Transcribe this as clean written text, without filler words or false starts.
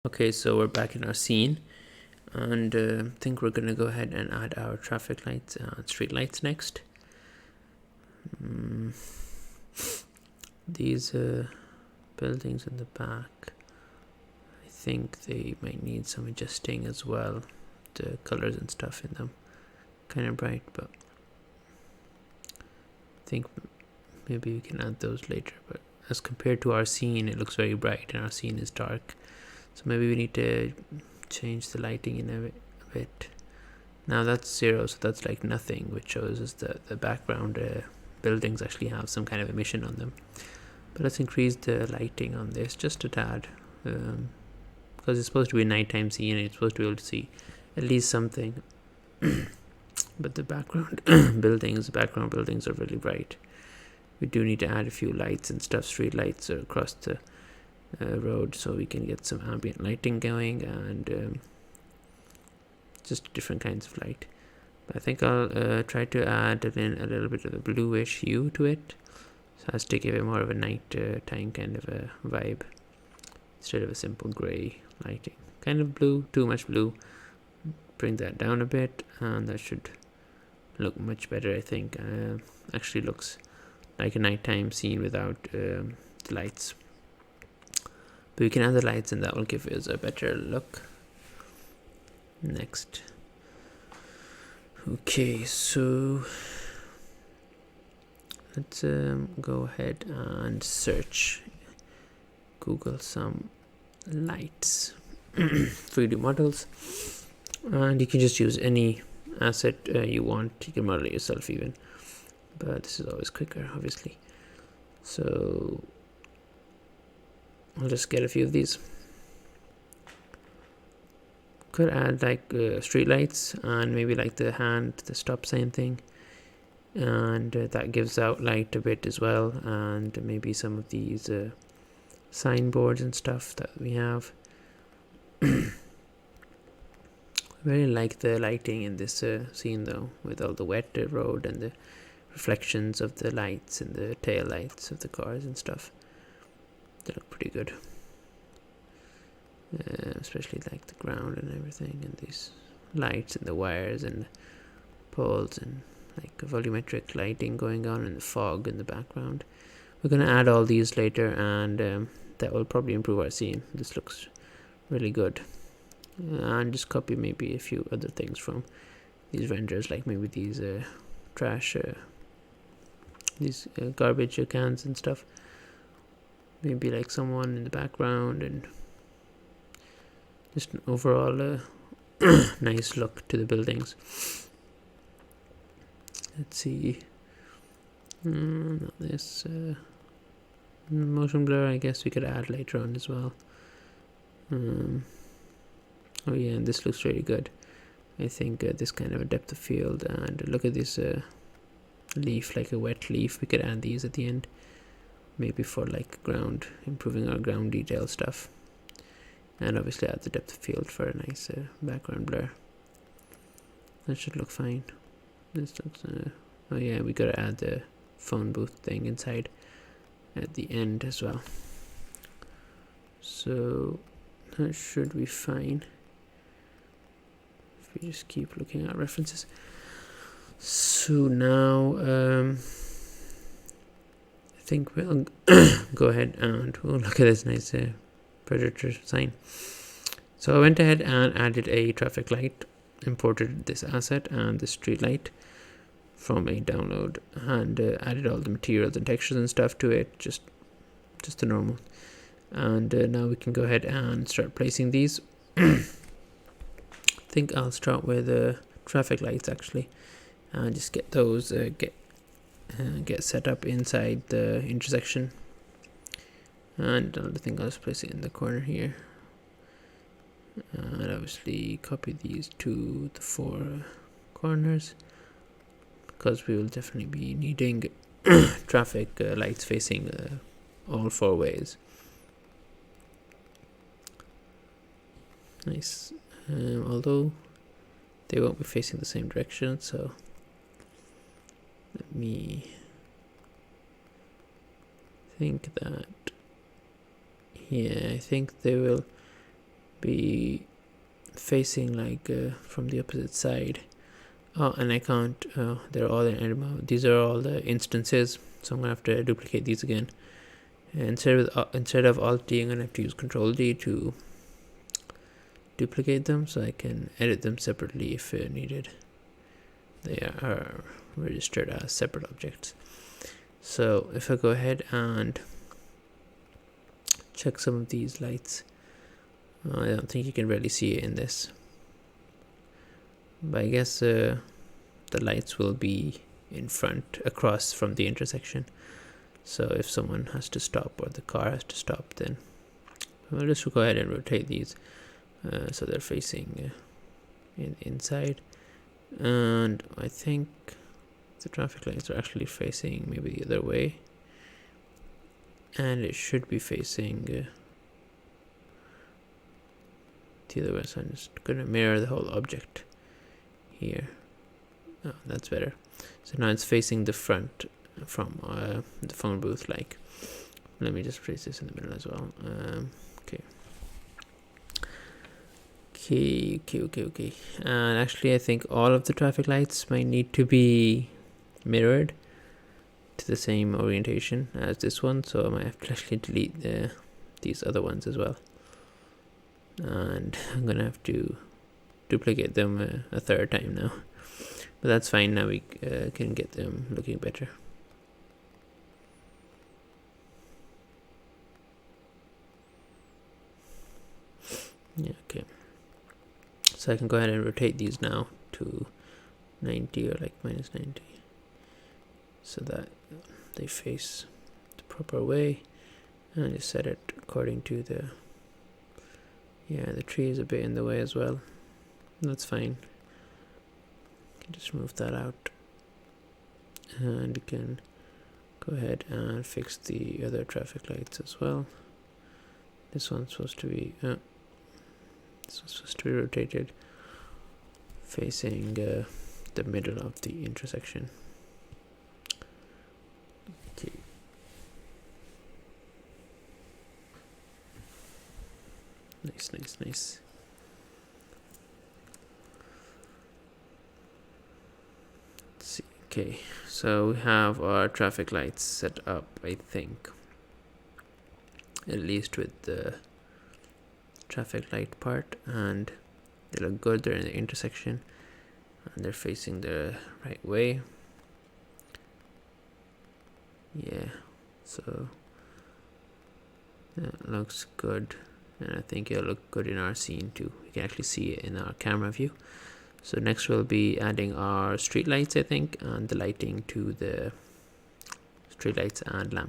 Okay, so we're back in our scene, and I think we're gonna go ahead and add our traffic lights, street lights next. These buildings in the back, I think they might need some adjusting as well. The colors and stuff in them, kind of bright, but I think maybe we can add those later. But as compared to our scene, it looks very bright, and our scene is dark. So maybe we need to change the lighting in a bit. Now that's 0, so that's like nothing, which shows us that the background buildings actually have some kind of emission on them. But let's increase the lighting on this just a tad, because it's supposed to be a nighttime scene and it's supposed to be able to see at least something. But the background buildings are really bright. We do need to add a few lights and stuff, street lights across the road, so we can get some ambient lighting going and just different kinds of light. But I think I'll try to add in a little bit of a bluish hue to it, so as to give it more of a night time kind of a vibe instead of a simple grey lighting. Kind of blue, too much blue. Bring that down a bit, and that should look much better. I think actually looks like a nighttime scene without the lights. But we can add the lights, and that will give us a better look. Next. Okay, so let's go ahead and search Google some lights 3D models, and you can just use any asset you want. You can model it yourself even, but this is always quicker, obviously. So I'll just get a few of these. Could add like street lights and maybe like the stop sign thing, and that gives out light a bit as well, and maybe some of these signboards and stuff that we have. I really like the lighting in this scene though, with all the wet road and the reflections of the lights and the tail lights of the cars and stuff. They look pretty good. Especially like the ground and everything, and these lights and the wires and poles, and like a volumetric lighting going on, and the fog in the background. We're going to add all these later, and that will probably improve our scene. This looks really good. And just copy maybe a few other things from these renders, like maybe these trash, these garbage cans and stuff. Maybe like someone in the background, and just an overall nice look to the buildings. Let's see. Not this. Motion blur, I guess we could add later on as well. Oh yeah, and this looks really good. I think this kind of a depth of field, and look at this leaf, like a wet leaf. We could add these at the end, maybe for like ground, improving our ground detail stuff. And obviously add the depth of field for a nice background blur. That should look fine. This looks, oh yeah, we gotta add the phone booth thing inside at the end as well. So that should be fine if we just keep looking at references. So now I think we'll go ahead and we'll look at this nice predator sign. So I went ahead and added a traffic light, imported this asset and the street light from a download, and added all the materials and textures and stuff to it, just the normal. And now we can go ahead and start placing these. I think I'll start with traffic lights actually, and just get those get set up inside the intersection. And I think I'll just place it in the corner here, and obviously copy these to the 4 corners, because we will definitely be needing traffic lights facing all 4 ways. Nice. Although they won't be facing the same direction, so let me think that, yeah, I think they will be facing like from the opposite side. Oh, and I can't, they're all in, these are all the instances, so I'm gonna have to duplicate these again. And instead of Alt D, I'm gonna have to use Control D to duplicate them, so I can edit them separately if needed. They are registered as separate objects. So if I go ahead and check some of these lights, I don't think you can really see it in this, but I guess the lights will be in front across from the intersection. So if someone has to stop or the car has to stop, then I'll just go ahead and rotate these so they're facing inside. And I think the traffic lights are actually facing maybe the other way, and it should be facing the other way. So I'm just gonna mirror the whole object here. Oh, that's better. So now it's facing the front from the phone booth. Like, let me just place this in the middle as well. Okay. And actually, I think all of the traffic lights might need to be mirrored to the same orientation as this one, so I might have to actually delete these other ones as well, and I'm gonna have to duplicate them a third time now, but that's fine. Now we can get them looking better. Yeah, okay, so I can go ahead and rotate these now to 90 or like minus 90, so that they face the proper way, and just set it according to the tree is a bit in the way as well. That's fine. You can just move that out, and you can go ahead and fix the other traffic lights as well. This one's supposed to be rotated facing the middle of the intersection. Okay. Nice. Let's see. Okay, so we have our traffic lights set up, I think, at least with the traffic light part, and they look good. They're in the intersection and they're facing the right way. Yeah, so that looks good, and I think it'll look good in our scene too. You can actually see it in our camera view. So next we'll be adding our street lights, I think, and the lighting to the street lights and lamp